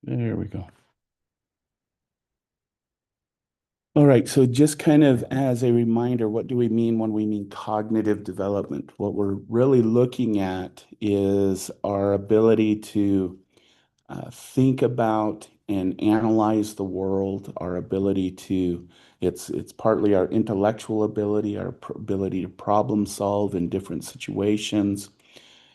There we go. All right, so just kind of as a reminder, what do we mean when we mean cognitive development? What we're really looking at is our ability to think about and analyze the world, our ability to, it's partly our intellectual ability, our ability to problem solve in different situations.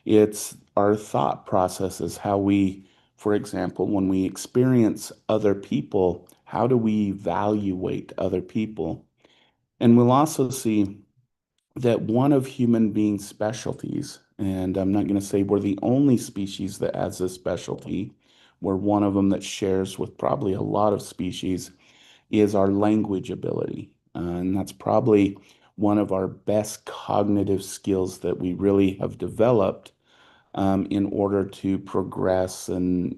It's our thought processes, how we, for example, when we experience other people, how do we evaluate other people? And we'll also see that one of human beings' specialties, and I'm not going to say we're the only species that has this specialty, we're one of them that shares with probably a lot of species, is our language ability. And that's probably one of our best cognitive skills that we really have developed in order to progress. And,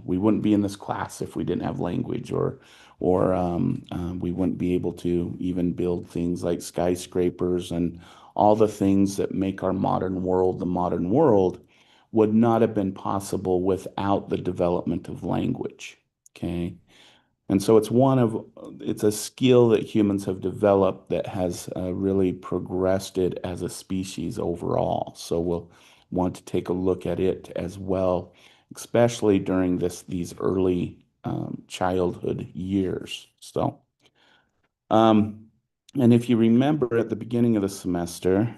we wouldn't be in this class if we didn't have language, or we wouldn't be able to even build things like skyscrapers and all the things that make our modern world the modern world would not have been possible without the development of language. Okay. And so it's a skill that humans have developed that has really progressed it as a species overall. So we'll want to take a look at it as well, especially during these early childhood years. Um, and if you remember at the beginning of the semester,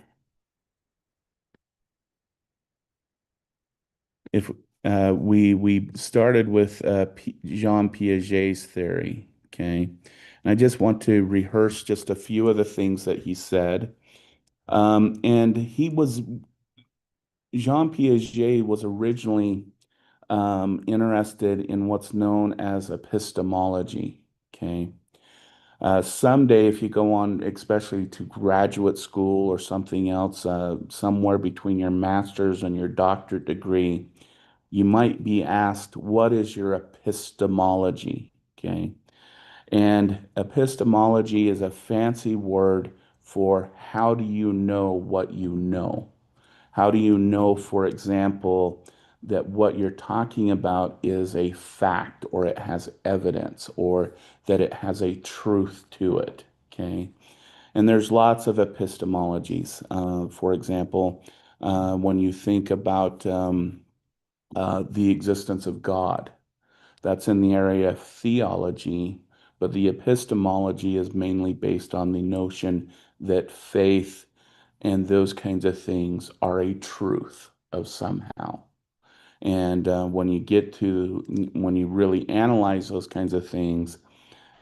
if we started with Jean Piaget's theory, okay, and I just want to rehearse just a few of the things that he said. And Jean Piaget was originally interested in what's known as epistemology. Okay. Someday, if you go on, especially to graduate school or something else, somewhere between your master's and your doctorate degree, you might be asked, what is your epistemology? Okay. And epistemology is a fancy word for how do you know what you know? How do you know, for example, that what you're talking about is a fact or it has evidence or that it has a truth to it? Okay. And there's lots of epistemologies. For example, when you think about the existence of God. That's in the area of theology, but the epistemology is mainly based on the notion that faith and those kinds of things are a truth of somehow. And when you really analyze those kinds of things,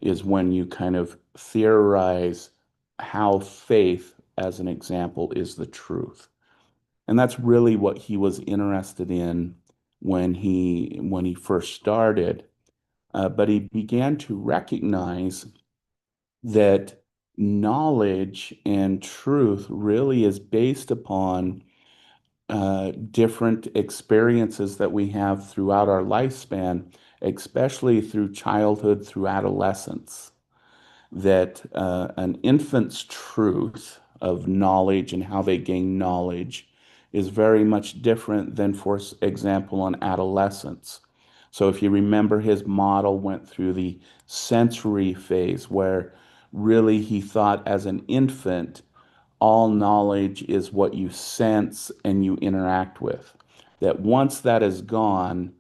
is when you kind of theorize how faith, as an example, is the truth. And that's really what he was interested in when he first started. But he began to recognize that knowledge and truth really is based upon different experiences that we have throughout our lifespan, especially through childhood, through adolescence, that an infant's truth of knowledge and how they gain knowledge is very much different than, for example, an adolescence. So if you remember, his model went through the sensory phase where really he thought as an infant, all knowledge is what you sense and you interact with. That once that is gone,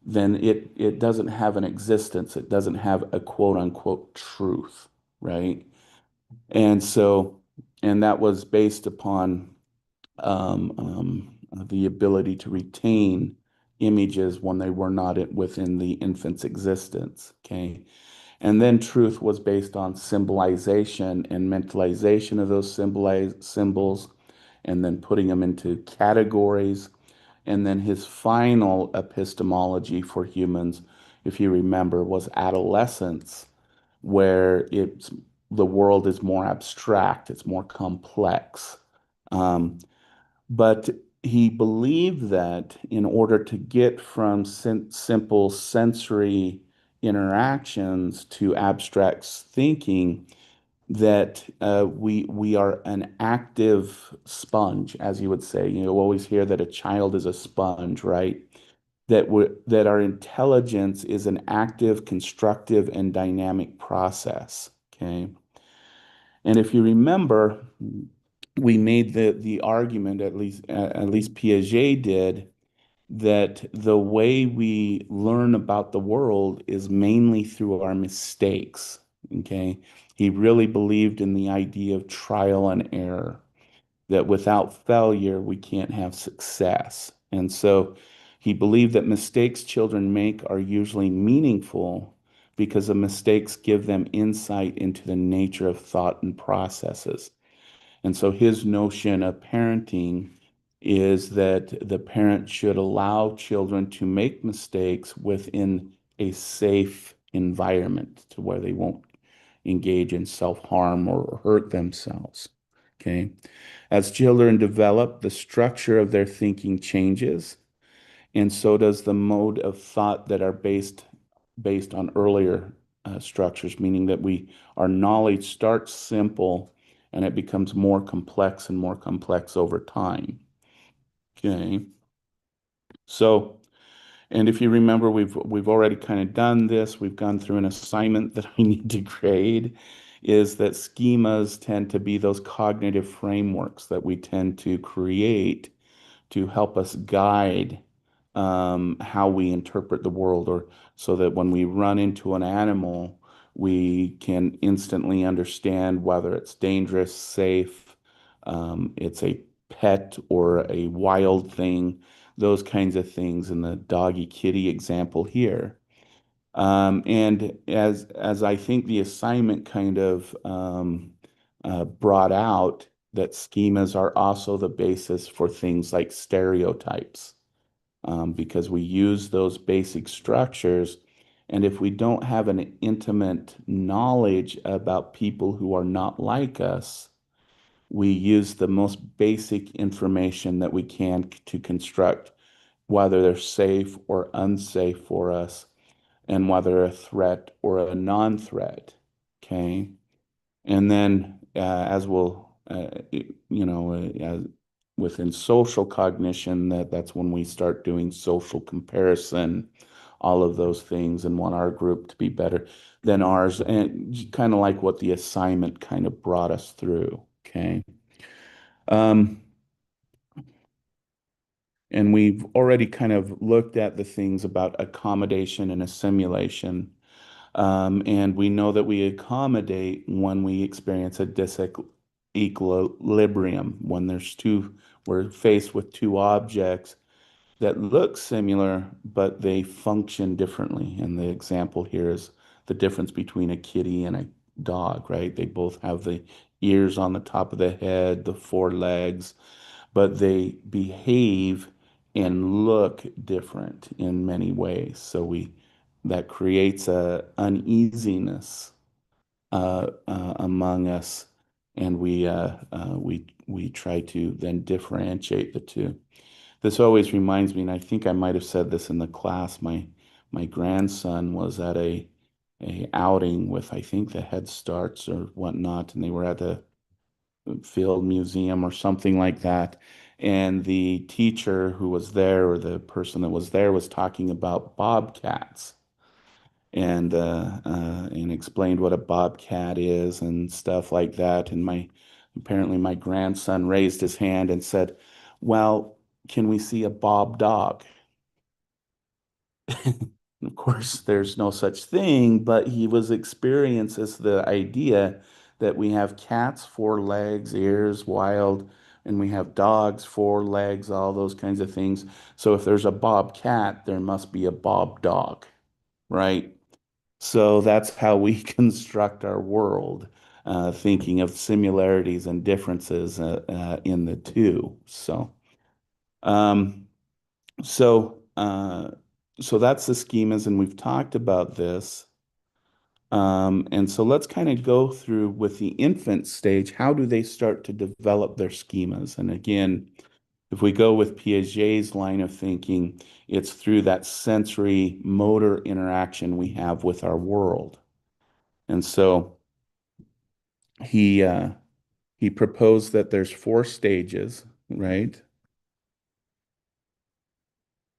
then it doesn't have an existence. It doesn't have a quote unquote truth, right? And so, and that was based upon the ability to retain images when they were not within the infant's existence. Okay. And then truth was based on symbolization and mentalization of those symbols, and then putting them into categories. And then his final epistemology for humans, if you remember, was adolescence, where the world is more abstract, it's more complex. Um, but he believed that in order to get from simple sensory interactions to abstract thinking, that we are an active sponge, as you would say. You always hear that a child is a sponge, right? that our intelligence is an active, constructive, and dynamic process. Okay. And if you remember, we made the argument, at least Piaget did, that the way we learn about the world is mainly through our mistakes. Okay. He really believed in the idea of trial and error, that without failure, we can't have success. And so he believed that mistakes children make are usually meaningful because the mistakes give them insight into the nature of thought and processes. And so his notion of parenting is that the parent should allow children to make mistakes within a safe environment to where they won't engage in self-harm or hurt themselves. Okay. As children develop, the structure of their thinking changes, and so does the mode of thought that are based on earlier structures, meaning that our knowledge starts simple and it becomes more complex over time. Okay. So, and if you remember, we've already kind of done this. We've gone through an assignment that I need to grade, is that schemas tend to be those cognitive frameworks that we tend to create to help us guide how we interpret the world, or so that when we run into an animal, we can instantly understand whether it's dangerous, safe, it's a pet or a wild thing, those kinds of things in the doggy kitty example here. And as I think the assignment kind of brought out, that schemas are also the basis for things like stereotypes, because we use those basic structures. And if we don't have an intimate knowledge about people who are not like us, we use the most basic information that we can to construct whether they're safe or unsafe for us, and whether a threat or a non-threat. Okay. And then, as we'll, within social cognition, that's when we start doing social comparison, all of those things, and want our group to be better than ours, and kind of like what the assignment kind of brought us through. Okay. Um, and we've already kind of looked at the things about accommodation and assimilation. And we know that we accommodate when we experience a disequilibrium, when we're faced with two objects that look similar, but they function differently. And the example here is the difference between a kitty and a dog, right? They both have the ears on the top of the head, the four legs, but they behave and look different in many ways. So that creates a uneasiness among us, and we try to then differentiate the two. This always reminds me, and I think I might have said this in the class. My grandson was at a outing with, I think, the Head Starts or whatnot, and they were at the Field Museum or something like that. And the teacher who was there, or the person that was there, was talking about bobcats, and explained what a bobcat is and stuff like that. And apparently my grandson raised his hand and said, "Well, can we see a bob dog?" Of course, there's no such thing, but he was experiences the idea that we have cats, four legs, ears, wild, and we have dogs, four legs, all those kinds of things. So if there's a bob cat, there must be a bob dog, right? So that's how we construct our world, thinking of similarities and differences in the two. Um, so, uh, so that's the schemas, and we've talked about this. And so let's kind of go through with the infant stage. How do they start to develop their schemas? And again, if we go with Piaget's line of thinking, it's through that sensory motor interaction we have with our world. And so he uh, he proposed that there's four stages, right?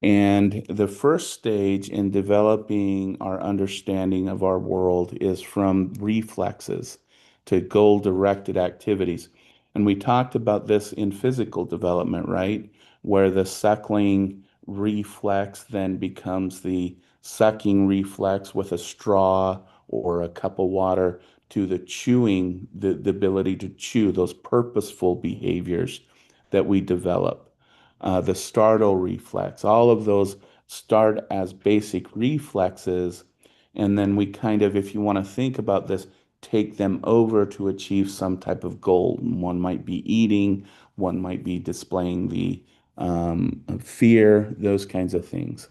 And the first stage in developing our understanding of our world is from reflexes to goal-directed activities. And we talked about this in physical development, right? Where the suckling reflex then becomes the sucking reflex with a straw or a cup of water to the chewing, the ability to chew, those purposeful behaviors that we develop, the startle reflex. All of those start as basic reflexes. And then we kind of, if you want to think about this, take them over to achieve some type of goal. One might be eating, one might be displaying the fear, those kinds of things.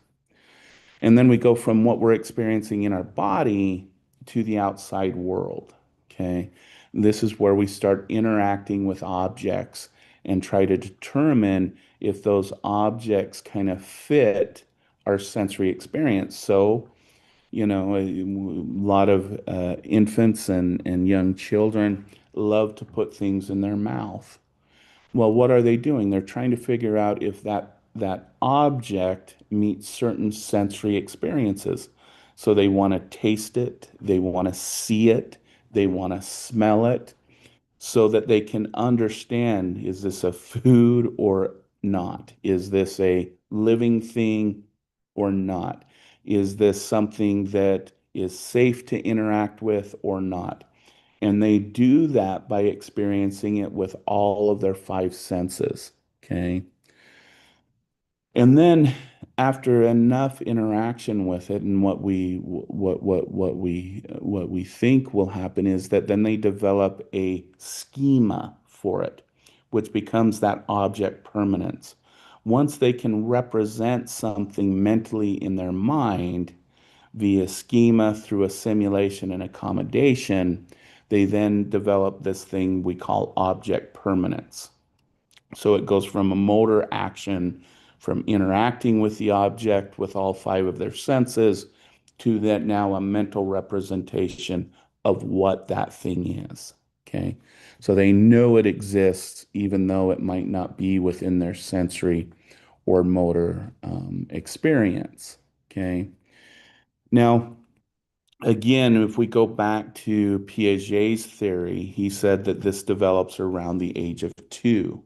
And then we go from what we're experiencing in our body to the outside world. Okay. This is where we start interacting with objects and try to determine if those objects kind of fit our sensory experience. So, a lot of infants and young children love to put things in their mouth. Well, what are they doing? They're trying to figure out if that object meets certain sensory experiences. So they want to taste it, they want to see it, they want to smell it, so that they can understand, is this a food or not? Is this a living thing or not? Is this something that is safe to interact with or not? And they do that by experiencing it with all of their five senses. Okay. And then after enough interaction with it, and what we think will happen is that then they develop a schema for it, which becomes that object permanence. Once they can represent something mentally in their mind via schema through a simulation and accommodation, they then develop this thing we call object permanence. So it goes from a motor action, from interacting with the object with all five of their senses, to that now a mental representation of what that thing is. Okay. So they know it exists, even though it might not be within their sensory or motor experience. Okay. Now, again, if we go back to Piaget's theory, he said that this develops around the age of 2.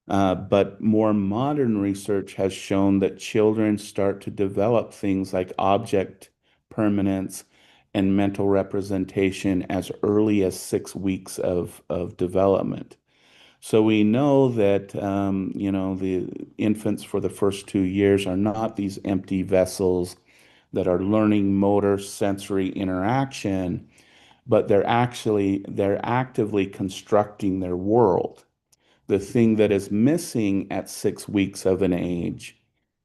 But more modern research has shown that children start to develop things like object permanence and mental representation as early as 6 weeks of development. So we know that, the infants for the first 2 years are not these empty vessels that are learning motor sensory interaction, but they're actively constructing their world. The thing that is missing at 6 weeks of an age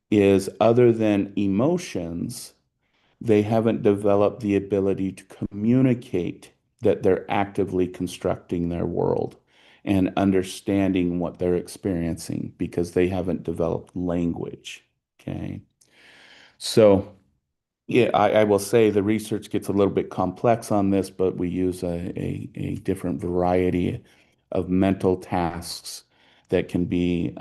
is, other than emotions, they haven't developed the ability to communicate that they're actively constructing their world and understanding what they're experiencing because they haven't developed language. Okay. So, yeah, I will say the research gets a little bit complex on this, but we use a different variety of mental tasks that can be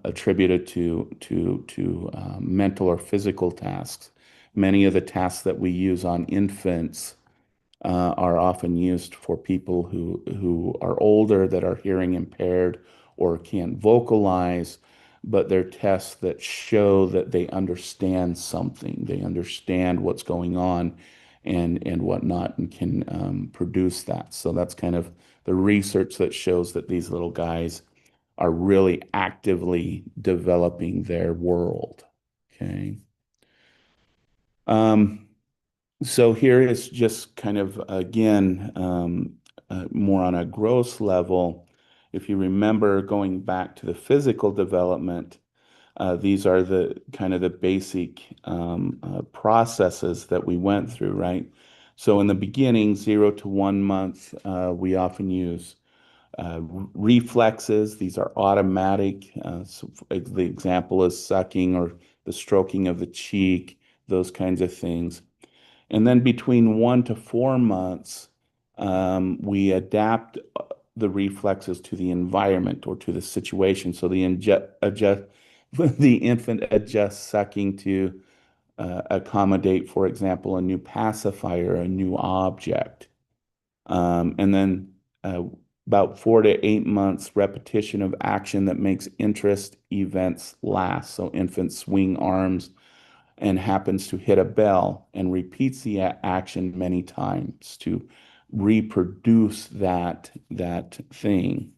attributed to mental or physical tasks. Many of the tasks that we use on infants are often used for people who are older that are hearing impaired or can't vocalize, but they're tests that show that they understand something, they understand what's going on and whatnot, and can produce that. So that's kind of the research that shows that these little guys are really actively developing their world. Okay. Um, so here is just kind of, again, more on a gross level. If you remember going back to the physical development, these are the kind of the basic processes that we went through, right? So in the beginning, 0 to 1 month, we often use reflexes. These are automatic. So the example is sucking or the stroking of the cheek, those kinds of things. And then between 1 to 4 months, we adapt the reflexes to the environment or to the situation. So the infant adjusts sucking to accommodate, for example, a new pacifier, a new object. And then about 4 to 8 months repetition of action that makes interest events last. So infants swing arms and happens to hit a bell and repeats the action many times to reproduce that thing.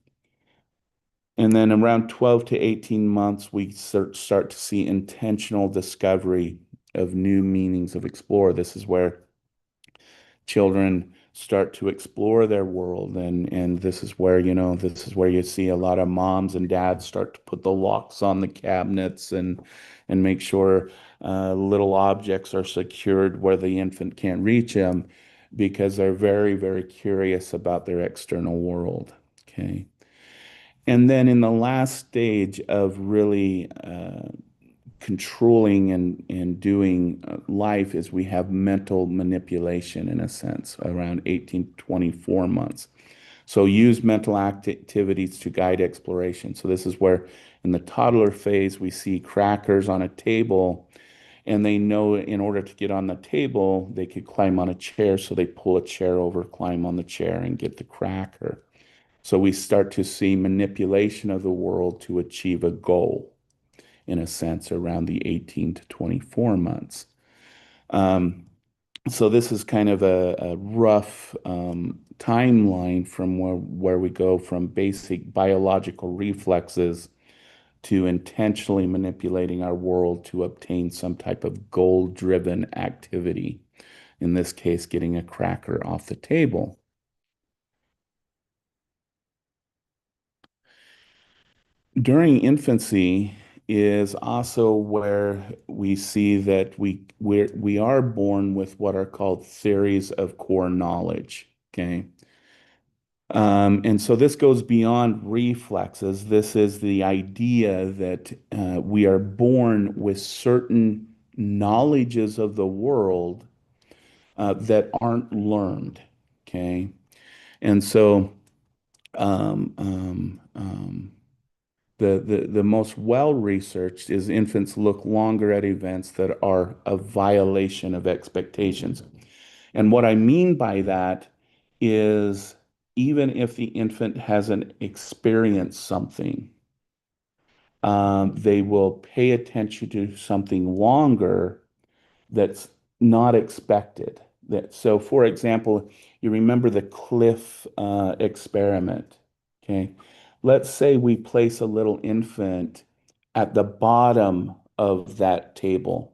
And then around 12 to 18 months, we start to see intentional discovery of new meanings of explore. This is where children start to explore their world, and this is where, this is where you see a lot of moms and dads start to put the locks on the cabinets and make sure little objects are secured where the infant can't reach them because they're very, very curious about their external world. Okay. And then in the last stage of really controlling and doing life is we have mental manipulation in a sense around 18 to 24 months. So use mental activities to guide exploration. So this is where in the toddler phase we see crackers on a table and they know in order to get on the table they could climb on a chair, so they pull a chair over, climb on the chair and get the cracker. So we start to see manipulation of the world to achieve a goal in a sense around the 18 to 24 months. Um, so this is kind of a rough timeline from where we go from basic biological reflexes to intentionally manipulating our world to obtain some type of goal-driven activity. In this case, getting a cracker off the table. During infancy is also where we see that we are born with what are called theories of core knowledge. Okay. And so this goes beyond reflexes. This is the idea that we are born with certain knowledges of the world that aren't learned. Okay. And so um, um, um, the most well-researched is infants look longer at events that are a violation of expectations. And what I mean by that is even if the infant hasn't experienced something, they will pay attention to something longer that's not expected. So, for example, you remember the cliff experiment, okay? Let's say we place a little infant at the bottom of that table,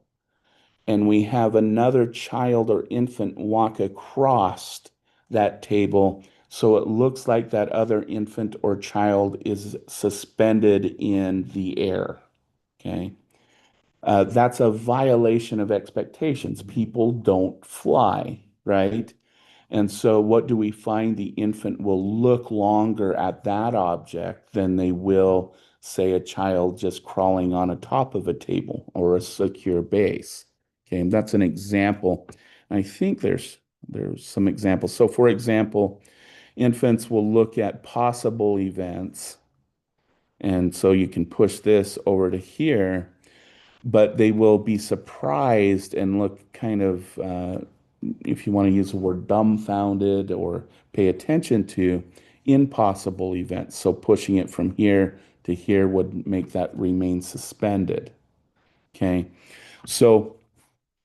and we have another child or infant walk across that table, so it looks like that other infant or child is suspended in the air, okay? That's a violation of expectations. People don't fly, right? And so, what do we find? The infant will look longer at that object than they will, say, a child just crawling on a top of a table or a secure base. Okay, and that's an example. I think there's some examples. So, for example, infants will look at possible events, and so you can push this over to here, but they will be surprised and look kind of, if you want to use the word dumbfounded or pay attention to impossible events. So pushing it from here to here would make that remain suspended. Okay. So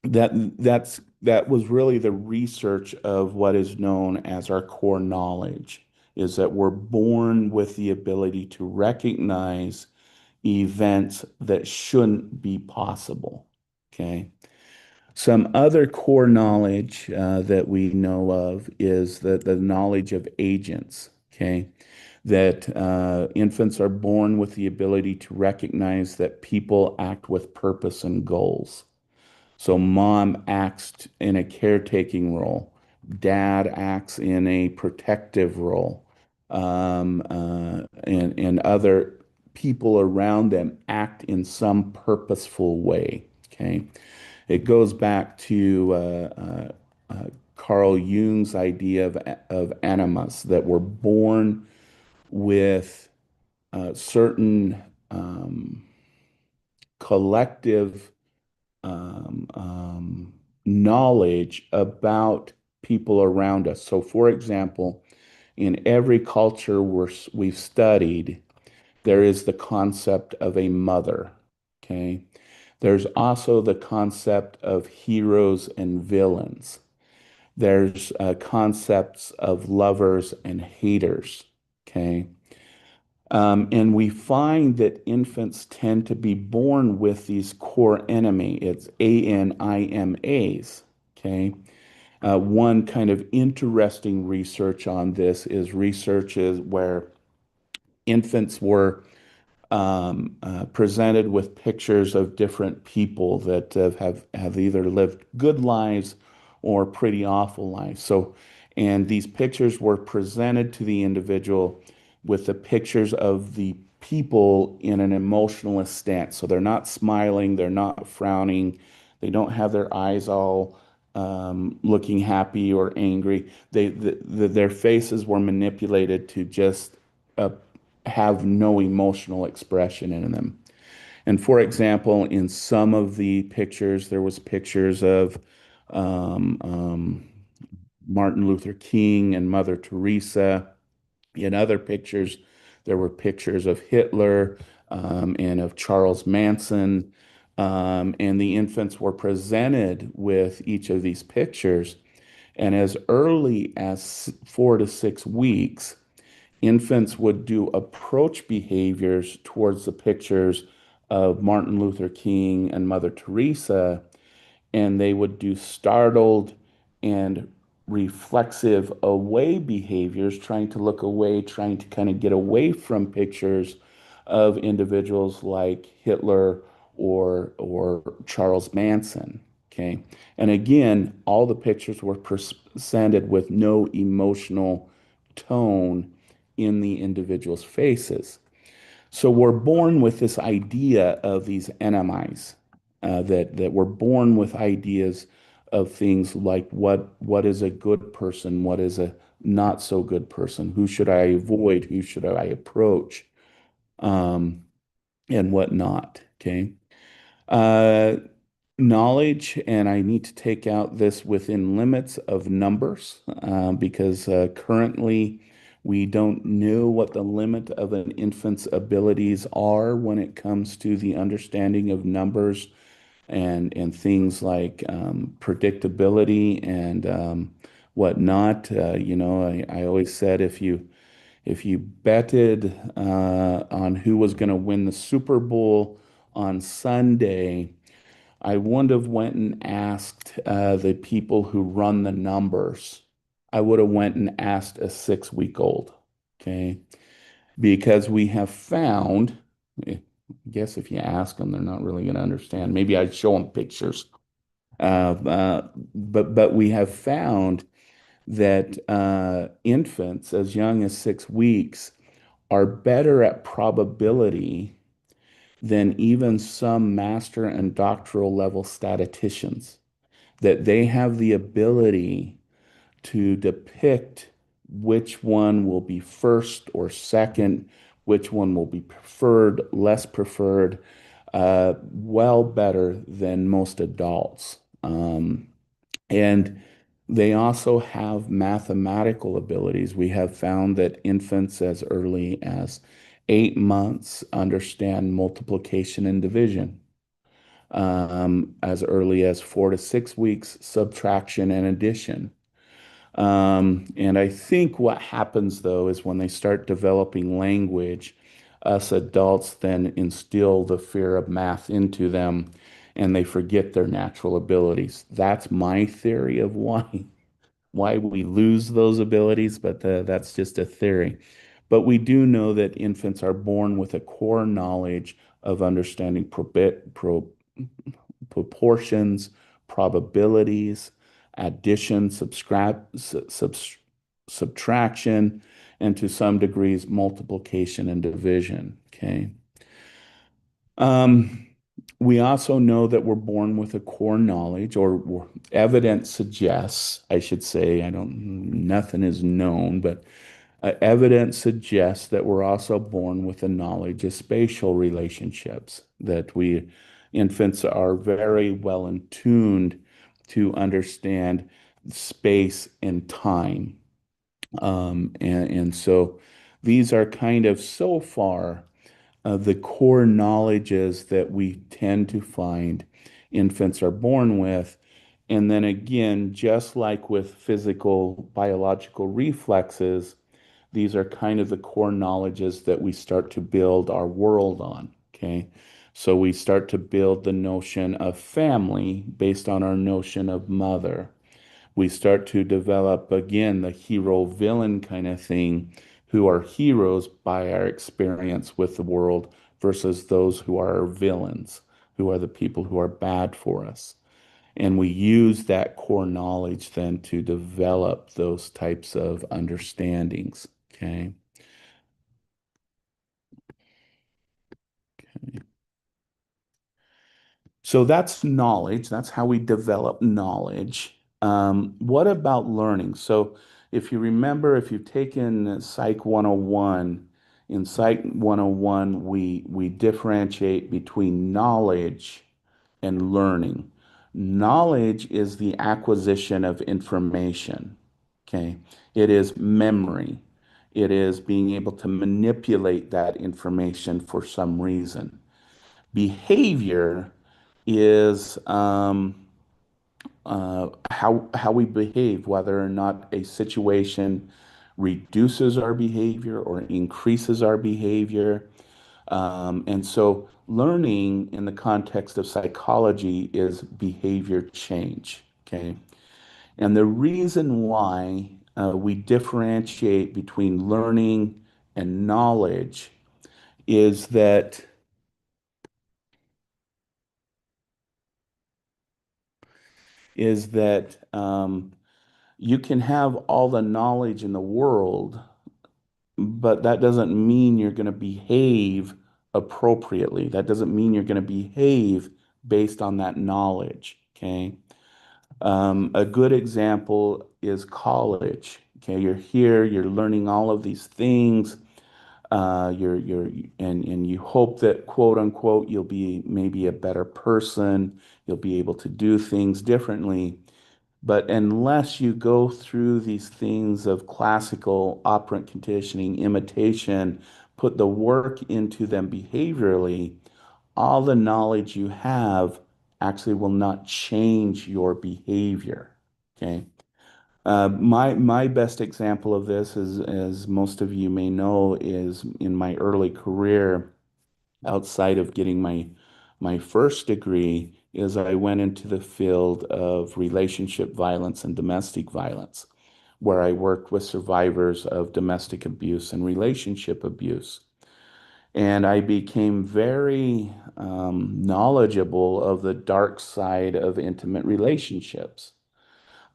that was really the research of what is known as our core knowledge, is that we're born with the ability to recognize events that shouldn't be possible. Okay. Some other core knowledge that we know of is the knowledge of agents. Okay. That infants are born with the ability to recognize that people act with purpose and goals. So mom acts in a caretaking role, dad acts in a protective role, and other people around them act in some purposeful way. Okay, it goes back to Carl Jung's idea of animus, that we're born with certain. Um, collective um, um, knowledge about people around us. So, for example, in every culture we've studied, there is the concept of a mother. Okay. There's also the concept of heroes and villains. There's concepts of lovers and haters. Okay. And we find that infants tend to be born with these core enemy. It's ANIMAs. Okay. One kind of interesting research on this is researches where infants were presented with pictures of different people that have either lived good lives or pretty awful lives. So, and these pictures were presented to the individual with the pictures of the people in an emotionless stance. So they're not smiling, they're not frowning, they don't have their eyes all looking happy or angry. Their faces were manipulated to just uh, have no emotional expression in them. And for example, in some of the pictures, there was pictures of um, um, Martin Luther King and Mother Teresa. In other pictures, there were pictures of Hitler and of Charles Manson. And the infants were presented with each of these pictures. And as early as 4 to 6 weeks, infants would do approach behaviors towards the pictures of Martin Luther King and Mother Teresa, and they would do startled and reflexive away behaviors, trying to look away, trying to kind of get away from pictures of individuals like Hitler or Charles Manson. Okay. And again, all the pictures were presented with no emotional tone in the individual's faces. So we're born with this idea of these enemies, that we're born with ideas of things like what is a good person, what is a not so good person, who should I avoid, who should I approach, um, and whatnot. Okay. Uh, Knowledge, and I need to take out this within limits of numbers because currently we don't know what the limit of an infant's abilities are when it comes to the understanding of numbers and things like predictability and whatnot. I always said if you betted on who was going to win the Super Bowl on Sunday, I wouldn't have went and asked the people who run the numbers. I would have went and asked a 6-week-old, okay? Because we have found, I guess if you ask them, they're not really going to understand. Maybe I'd show them pictures. But we have found that infants as young as 6 weeks are better at probability than even some master and doctoral level statisticians, that they have the ability to depict which one will be first or second, which one will be preferred, less preferred, well better than most adults. And they also have mathematical abilities. We have found that infants as early as 8 months understand multiplication and division. As early as 4 to 6 weeks, subtraction and addition. And I think what happens though is when they start developing language, us adults then instill the fear of math into them and they forget their natural abilities. That's my theory of why we lose those abilities, but that's just a theory. But we do know that infants are born with a core knowledge of understanding proportions, probabilities, addition, subtraction, and to some degrees, multiplication and division. Okay. Um, we also know that we're born with a core knowledge, or evidence suggests, I should say, I don't, nothing is known, but Evidence suggests that we're also born with a knowledge of spatial relationships, that we infants are very well in tuned to understand space and time. And so these are kind of so far the core knowledges that we tend to find infants are born with. And then again, just like with physical biological reflexes, these are kind of the core knowledges that we start to build our world on. Okay. So we start to build the notion of family based on our notion of mother. We start to develop again the hero villain kind of thing, who are heroes by our experience with the world versus those who are villains, who are the people who are bad for us. And we use that core knowledge then to develop those types of understandings. Okay. So that's knowledge. That's how we develop knowledge. What about learning? So if you remember, if you've taken Psych 101, in Psych 101, we differentiate between knowledge and learning. Knowledge is the acquisition of information. Okay. It is memory. It is being able to manipulate that information for some reason. Behavior is how we behave, whether or not a situation reduces our behavior or increases our behavior. And so, learning in the context of psychology is behavior change. Okay. And the reason why we differentiate between learning and knowledge is that is that you can have all the knowledge in the world, but that doesn't mean you're going to behave appropriately. That doesn't mean you're going to behave based on that knowledge. Okay. A good example is college. Okay. You're here, you're learning all of these things. You're and you hope that quote unquote you'll be maybe a better person, you'll be able to do things differently. But unless you go through these things of classical operant conditioning, imitation, put the work into them behaviorally, all the knowledge you have actually will not change your behavior. Okay. My best example of this is, as most of you may know, is in my early career outside of getting my first degree is I went into the field of relationship violence and domestic violence, where I worked with survivors of domestic abuse and relationship abuse. And I became very knowledgeable of the dark side of intimate relationships.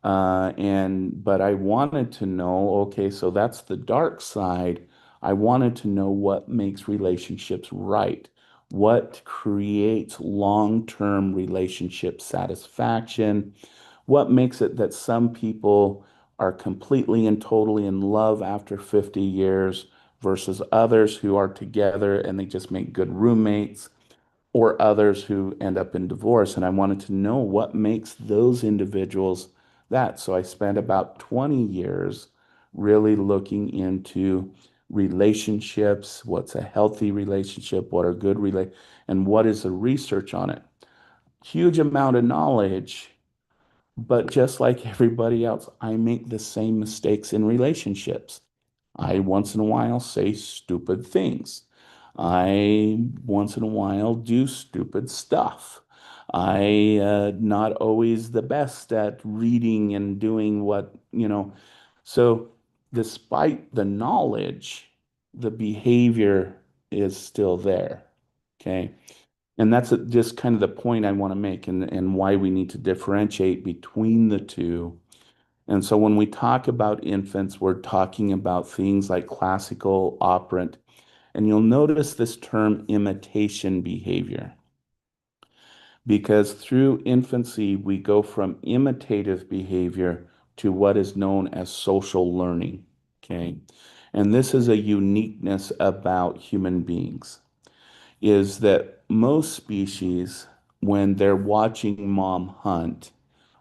But I wanted to know, okay, so that's the dark side. I wanted to know what makes relationships right, what creates long-term relationship satisfaction, what makes it that some people are completely and totally in love after 50 years versus others who are together and they just make good roommates, or others who end up in divorce. And I wanted to know what makes those individuals that. So I spent about 20 years really looking into relationships, what's a healthy relationship, what are good and what is the research on it. Huge amount of knowledge, but just like everybody else, I make the same mistakes in relationships. I once in a while say stupid things. I once in a while do stupid stuff. I not always the best at reading and doing what. So despite the knowledge, the behavior is still there. Okay. And that's just kind of the point I want to make and why we need to differentiate between the two. And so when we talk about infants, we're talking about things like classical operant. And you'll notice this term imitation behavior because through infancy, we go from imitative behavior to what is known as social learning. Okay. And this is a uniqueness about human beings, is that most species, when they're watching mom hunt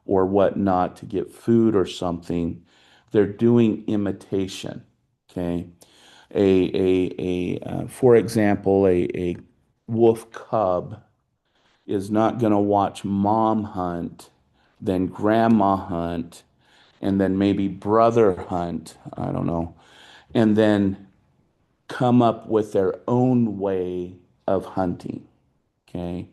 or whatnot to get food or something, they're doing imitation. Okay. For example, a wolf cub is not going to watch mom hunt, then grandma hunt, and then maybe brother hunt. I don't know. And then come up with their own way of hunting. Okay.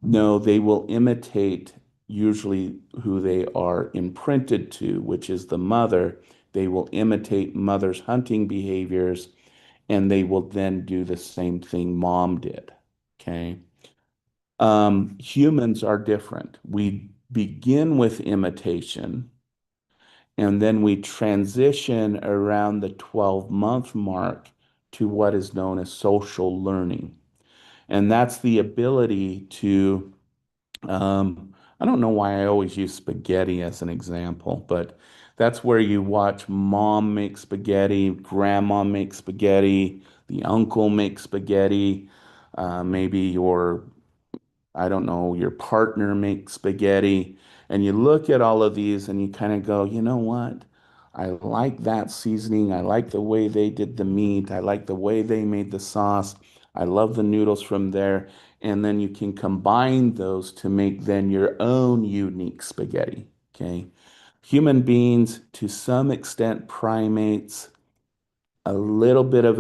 No, they will imitate usually who they are imprinted to, which is the mother. They will imitate mother's hunting behaviors and they will then do the same thing mom did. Okay. Humans are different. We begin with imitation and then we transition around the 12-month mark to what is known as social learning. And that's the ability to, I don't know why I always use spaghetti as an example, but that's where you watch mom make spaghetti, grandma make spaghetti, the uncle make spaghetti, maybe your I don't know, your partner makes spaghetti, and you look at all of these and you kind of go, you know what? I like that seasoning. I like the way they did the meat. I like the way they made the sauce. I love the noodles from there. And then you can combine those to make then your own unique spaghetti. Okay. Human beings, to some extent, primates, a little bit of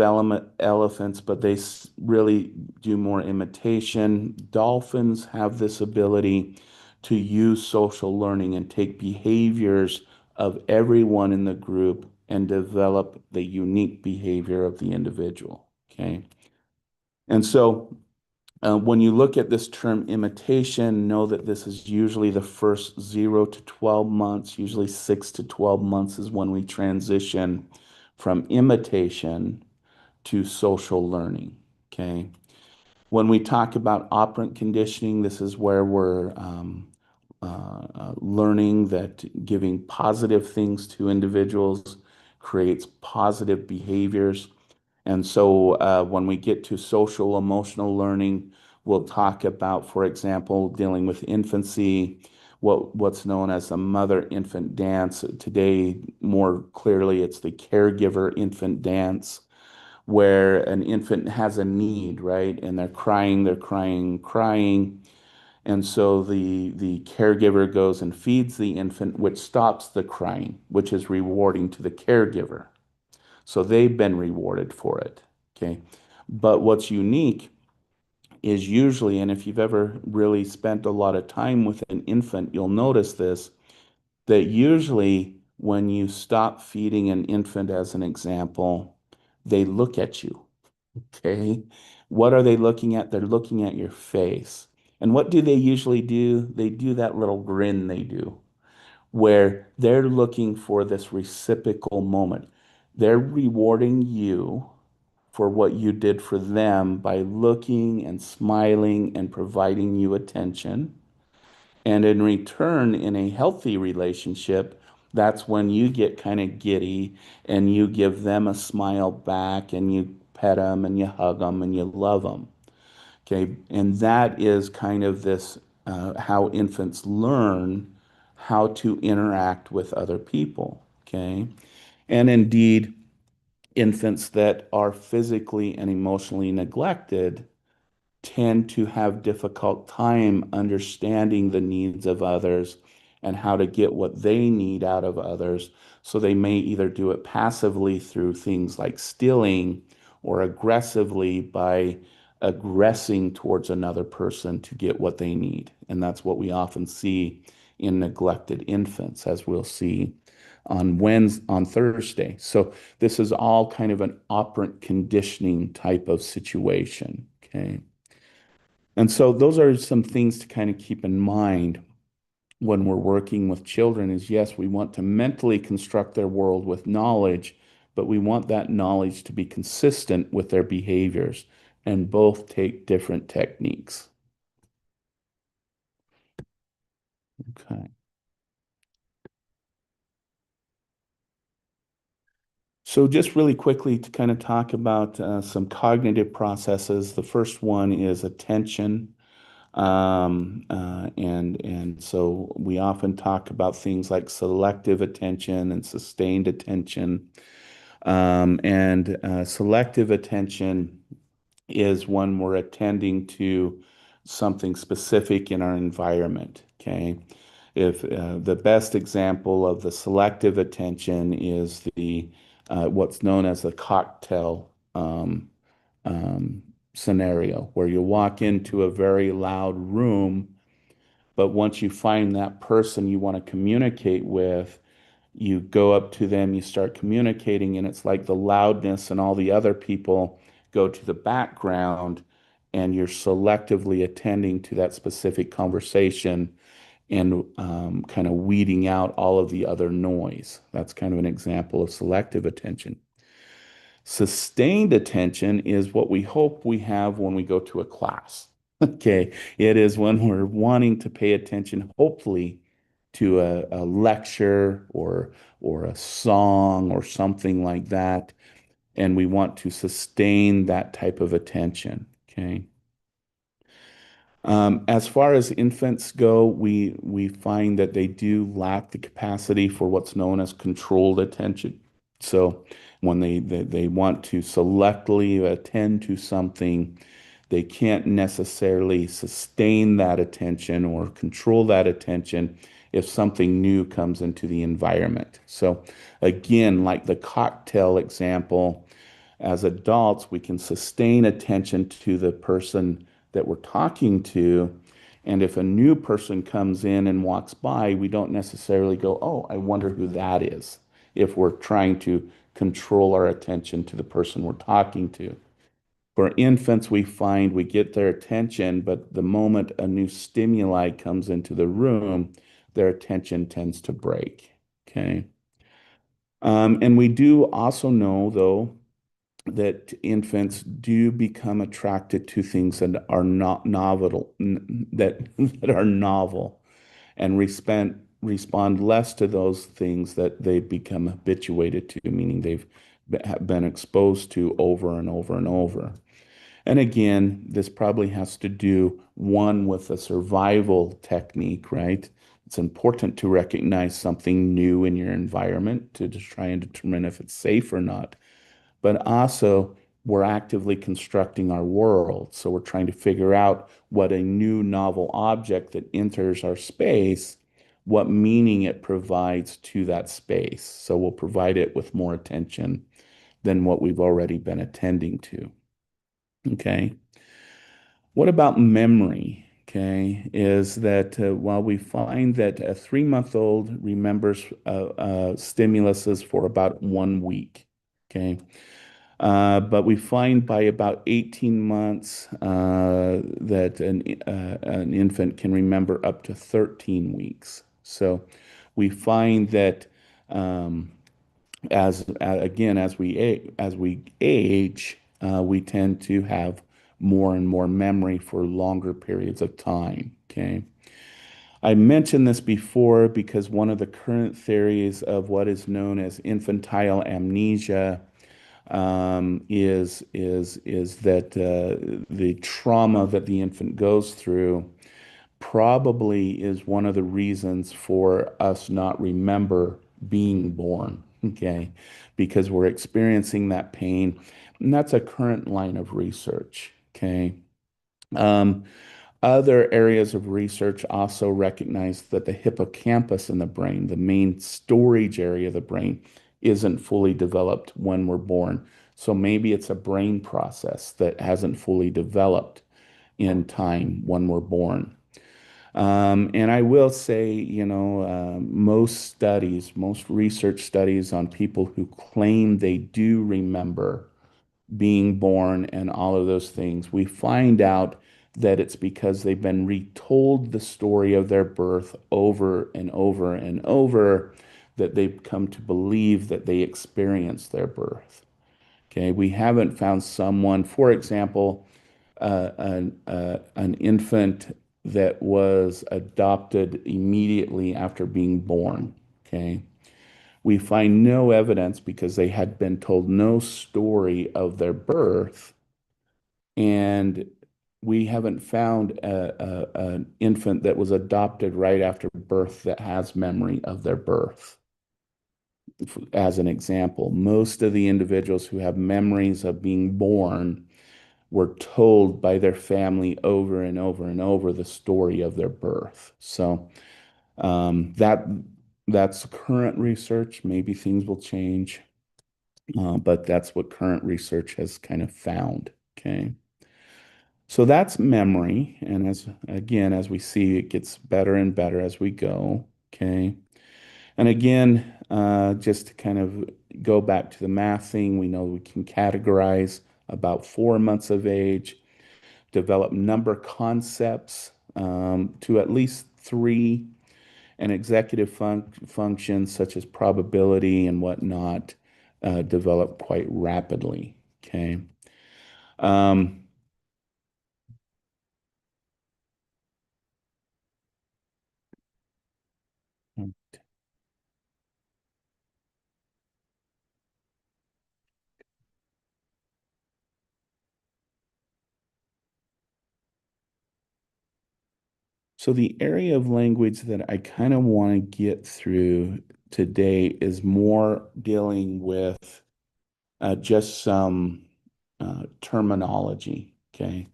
elephants, but they really do more imitation. Dolphins have this ability to use social learning and take behaviors of everyone in the group and develop the unique behavior of the individual. Okay. And so when you look at this term imitation, know that this is usually the first 0 to 12 months, usually 6 to 12 months is when we transition from imitation to social learning. Okay. When we talk about operant conditioning, this is where we're learning that giving positive things to individuals creates positive behaviors. And so when we get to social emotional learning, we'll talk about, for example, dealing with infancy, what's known as a mother-infant dance. Today, more clearly, it's the caregiver-infant dance, where an infant has a need, right? And they're crying, crying. And so the caregiver goes and feeds the infant, which stops the crying, which is rewarding to the caregiver. So they've been rewarded for it. Okay. But what's unique is usually, and if you've ever really spent a lot of time with an infant, you'll notice this, that usually when you stop feeding an infant, as an example, they look at you. Okay. What are they looking at? They're looking at your face. And what do they usually do? They do that little grin they do, where they're looking for this reciprocal moment. They're rewarding you for what you did for them by looking and smiling and providing you attention. And in return, in a healthy relationship, that's when you get kind of giddy and you give them a smile back and you pet them and you hug them and you love them. Okay. And that is kind of this how infants learn how to interact with other people. Okay. And indeed, infants that are physically and emotionally neglected tend to have difficult time understanding the needs of others and how to get what they need out of others. So they may either do it passively through things like stealing or aggressively by aggressing towards another person to get what they need. And that's what we often see in neglected infants, as we'll see on Thursday. So this is all kind of an operant conditioning type of situation. Okay. And so those are some things to kind of keep in mind when we're working with children is yes, we want to mentally construct their world with knowledge, but we want that knowledge to be consistent with their behaviors, and both take different techniques. Okay. So just really quickly to kind of talk about some cognitive processes. The first one is attention. And so we often talk about things like selective attention and sustained attention. And selective attention is when we're attending to something specific in our environment. Okay. If the best example of the selective attention is the what's known as the cocktail um, scenario, where you walk into a very loud room, but once you find that person you want to communicate with, you go up to them, you start communicating, and it's like the loudness and all the other people go to the background, and you're selectively attending to that specific conversation and kind of weeding out all of the other noise. That's kind of an example of selective attention. Sustained attention is what we hope we have when we go to a class. Okay, it is when we're wanting to pay attention, hopefully, to a lecture or a song or something like that, and we want to sustain that type of attention. Okay. As far as infants go, we find that they do lack the capacity for what's known as controlled attention. So when they want to selectively attend to something, they can't necessarily sustain that attention or control that attention if something new comes into the environment. So again, like the cocktail example, as adults, we can sustain attention to the person that we're talking to. And if a new person comes in and walks by, we don't necessarily go, oh, I wonder who that is, if we're trying to control our attention to the person we're talking to. For infants, we find we get their attention, but the moment a new stimuli comes into the room, their attention tends to break. Okay. And we do also know, though, that infants do become attracted to things that are not novel, that are novel, and respond less to those things that they become habituated to, meaning they've been exposed to over and over and over. And again, this probably has to do one with a survival technique, right? It's important to recognize something new in your environment to just try and determine if it's safe or not, but also we're actively constructing our world. So we're trying to figure out what a new novel object that enters our space, what meaning it provides to that space. So we'll provide it with more attention than what we've already been attending to. Okay. What about memory? Okay, is that while we find that a 3-month-old remembers stimuluses for about 1 week, okay, but we find by about 18 months that an infant can remember up to 13 weeks. So we find that um, again, as we age, we tend to have more and more memory for longer periods of time. Okay. I mentioned this before because one of the current theories of what is known as infantile amnesia is that the trauma that the infant goes through probably is one of the reasons for us not remember being born, okay? Because we're experiencing that pain, and that's a current line of research, okay? Um, Other areas of research also recognize that the hippocampus in the brain, the main storage area of the brain, isn't fully developed when we're born. So maybe it's a brain process that hasn't fully developed in time when we're born. And I will say, most studies, most research studies on people who claim they do remember being born and all of those things, we find out that it's because they've been retold the story of their birth over and over and over that they've come to believe that they experienced their birth. Okay, we haven't found someone, for example, an infant that was adopted immediately after being born. Okay. We find no evidence because they had been told no story of their birth, and we haven't found an infant that was adopted right after birth that has memory of their birth. As an example, most of the individuals who have memories of being born were told by their family over and over and over the story of their birth. So that's current research. Maybe things will change, but that's what current research has kind of found. Okay. So that's memory. And as again, as we see, it gets better and better as we go. Okay. And again, just to kind of go back to the math thing, we know we can categorize about 4 months of age, develop number concepts to at least three, and executive functions such as probability and whatnot develop quite rapidly. Okay. Um, so the area of language that I kind of want to get through today is more dealing with just some terminology. Okay.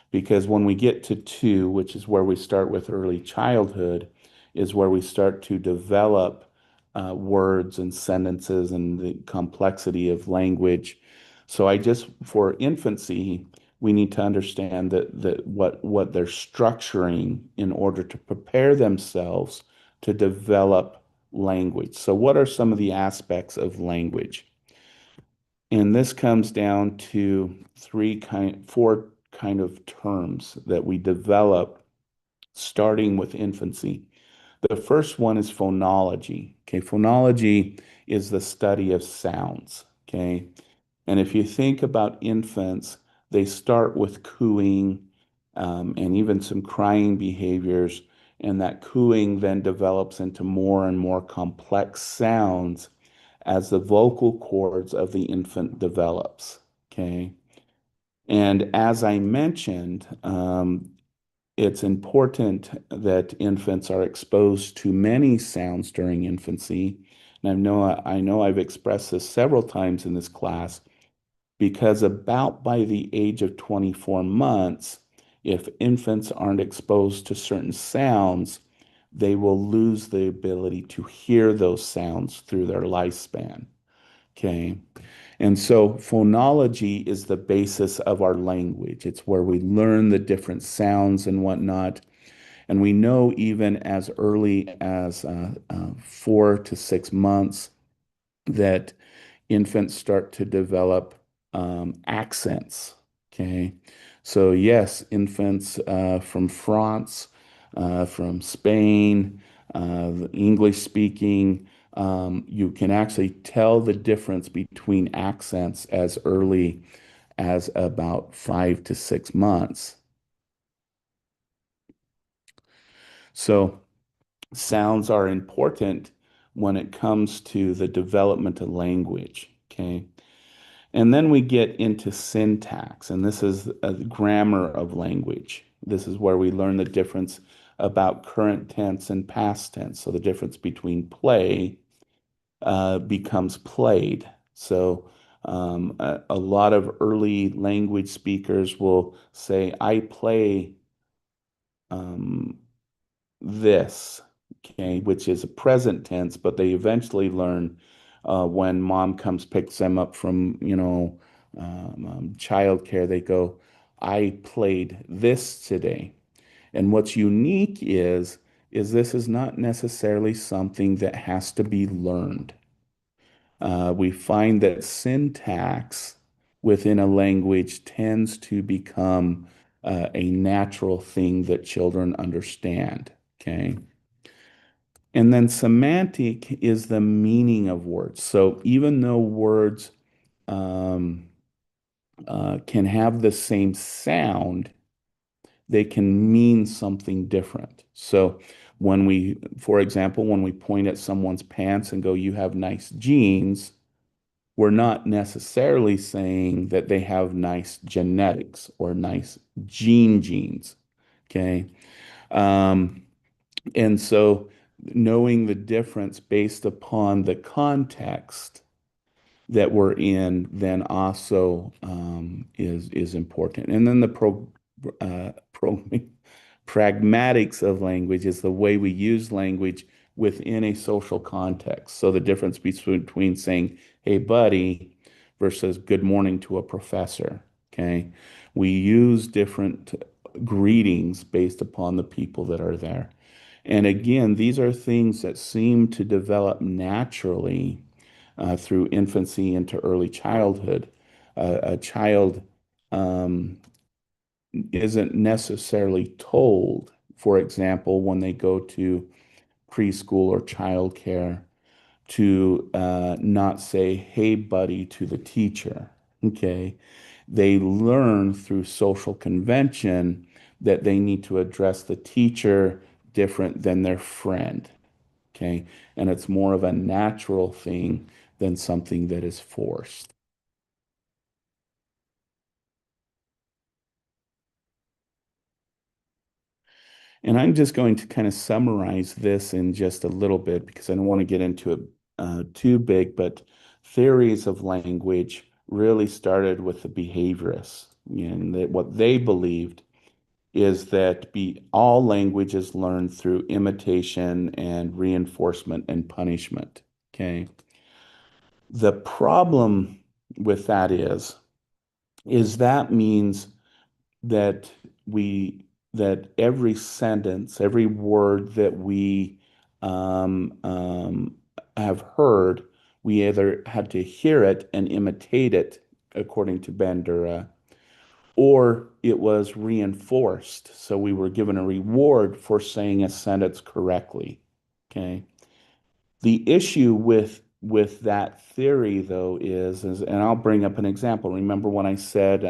Because when we get to two, which is where we start with early childhood, is where we start to develop words and sentences and the complexity of language. So I just, for infancy, we need to understand that what they're structuring in order to prepare themselves to develop language. So what are some of the aspects of language? And this comes down to four kind of terms that we develop starting with infancy. The first one is phonology. Okay, phonology is the study of sounds. Okay, and if you think about infants, they start with cooing and even some crying behaviors, and that cooing then develops into more and more complex sounds as the vocal cords of the infant develops. Okay. And as I mentioned, it's important that infants are exposed to many sounds during infancy. And I know I've expressed this several times in this class because about by the age of 24 months, if infants aren't exposed to certain sounds, they will lose the ability to hear those sounds through their lifespan. Okay. And so phonology is the basis of our language. It's where we learn the different sounds and whatnot. And we know even as early as 4 to 6 months that infants start to develop accents. Okay. So, yes, infants from France, from Spain, English speaking, you can actually tell the difference between accents as early as about 5 to 6 months. So, sounds are important when it comes to the development of language. Okay. And then we get into syntax, and this is a grammar of language. This is where we learn the difference about current tense and past tense. So the difference between play becomes played. So a lot of early language speakers will say, I play um, this, okay, which is a present tense, but they eventually learn when mom comes, picks them up from, childcare, they go, I played this today. And what's unique is this is not necessarily something that has to be learned. We find that syntax within a language tends to become a natural thing that children understand. Okay. And then semantic is the meaning of words. So even though words um, can have the same sound, they can mean something different. So, For example, when we point at someone's pants and go, "You have nice jeans," we're not necessarily saying that they have nice genetics or nice genes. Okay. Um, and so knowing the difference based upon the context that we're in then also is important. And then the pragmatics of language is the way we use language within a social context. So the difference between saying, "Hey, buddy," versus "good morning" to a professor. Okay. We use different greetings based upon the people that are there. And again, these are things that seem to develop naturally through infancy into early childhood. A child um, isn't necessarily told, for example, when they go to preschool or childcare, to not say, "Hey, buddy," to the teacher. Okay. They learn through social convention that they need to address the teacher different than their friend. Okay. And it's more of a natural thing than something that is forced. And I'm just going to kind of summarize this in just a little bit because I don't want to get into it too big, but theories of language really started with the behaviorists. And that what they believed is that all language is learned through imitation and reinforcement and punishment. Okay. The problem with that is that means that we that every sentence, every word that we um, um, have heard, we either had to hear it and imitate it, according to Bandura, or it was reinforced. So we were given a reward for saying a sentence correctly. Okay. The issue with that theory, though, is, and I'll bring up an example. Remember when I said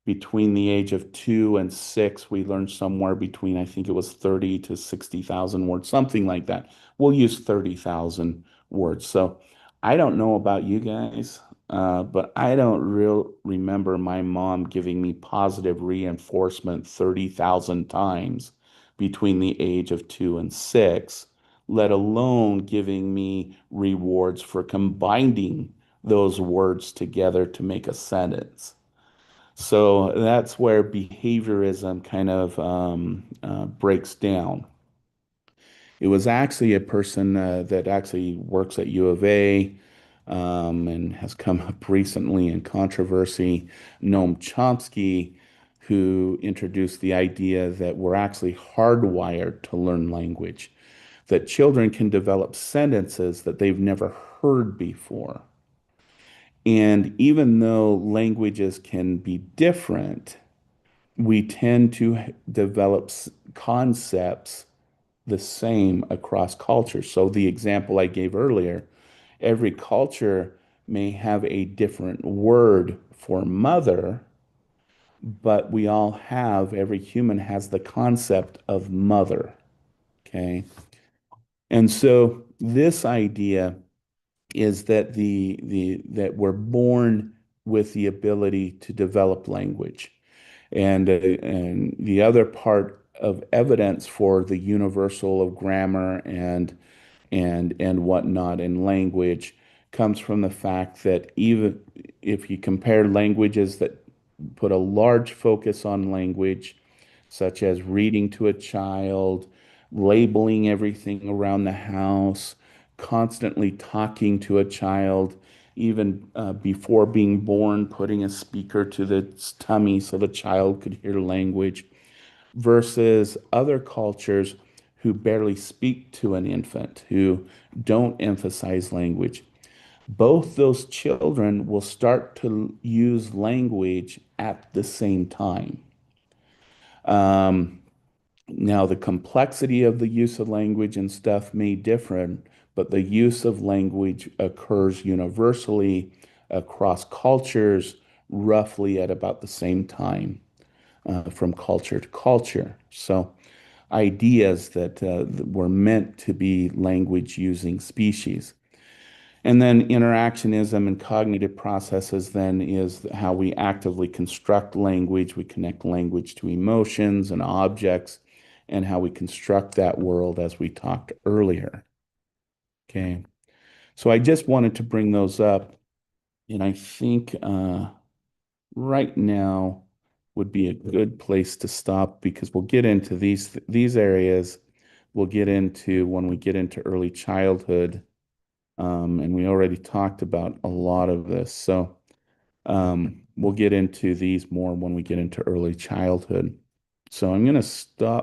between the age of 2 and 6, we learned somewhere between, I think it was 30 to 60,000 words, something like that. We'll use 30,000 words. So I don't know about you guys, but I don't real remember my mom giving me positive reinforcement 30,000 times between the age of 2 and 6, let alone giving me rewards for combining those words together to make a sentence. So that's where behaviorism kind of breaks down. It was actually a person that actually works at U of A and has come up recently in controversy, Noam Chomsky, who introduced the idea that we're actually hardwired to learn language, that children can develop sentences that they've never heard before. And even though languages can be different, we tend to develop concepts the same across cultures. So the example I gave earlier, every culture may have a different word for mother, but every human has the concept of mother. Okay. And so this idea is that that we're born with the ability to develop language. And the other part of evidence for the universal of grammar and whatnot in language comes from the fact that even if you compare languages that put a large focus on language, such as reading to a child, labeling everything around the house, constantly talking to a child, even before being born, putting a speaker to the tummy so the child could hear language, versus other cultures who barely speak to an infant, who don't emphasize language. Both those children will start to use language at the same time. Um, Now, the complexity of the use of language and stuff may differ, but the use of language occurs universally across cultures roughly at about the same time from culture to culture. So, ideas that were meant to be language using species. And then interactionism and cognitive processes then is how we actively construct language. We connect language to emotions and objects and how we construct that world as we talked earlier. Okay. So I just wanted to bring those up. And I think right now would be a good place to stop because we'll get into these areas. We'll get into when we get into early childhood. And we already talked about a lot of this. So we'll get into these more when we get into early childhood. So I'm going to stop